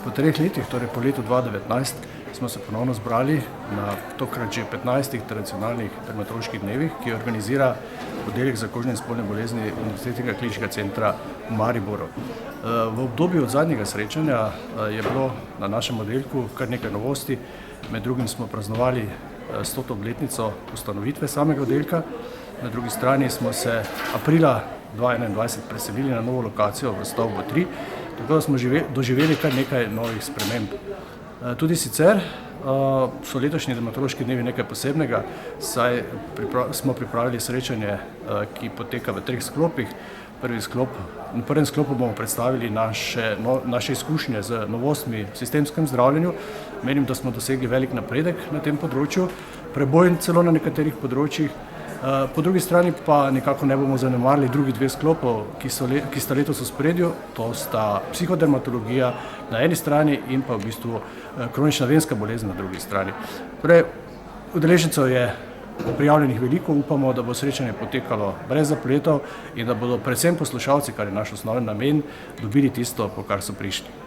Po 3 letih, torej po letu 2019, smo se ponovno zbrali na tokrat že 15 tradicionalnih dermatoloških dnevih, ki organizira oddelek za kožne in spolne bolezni Univerzitetnega kliničnega centra v Mariboru. V obdobju od zadnjega srečanja je bilo na našem oddelku kar nekaj novosti. Med drugim smo praznovali 100. obletnico ustanovitve samega oddelka. Na drugi strani smo se aprila 2021 preselili na novo lokacijo v stavbo 3, tako da smo doživeli kar nekaj novih sprememb. Tudi sicer so letošnji dermatološki dnevi nekaj posebnega, saj smo pripravili srečanje, ki poteka v 3 sklopih. V prvem sklopu bomo predstavili naše izkušnje z novostmi v sistemskem zdravljenju. Menim, da smo dosegli velik napredek na tem področju, preboj celo na nekaterih področjih. Po drugi strani pa nekako ne bomo zanemarili drugih 2 sklopov, ki sta letos v ospredju, to sta psihodermatologija na eni strani in pa v bistvu kronična venska bolezen na drugi strani. Torej, udeležencev je prijavljenih veliko, upamo, da bo srečanje potekalo brez zapletov in da bodo predvsem poslušalci, kar je naš osnovni namen, dobili tisto, po kar so prišli.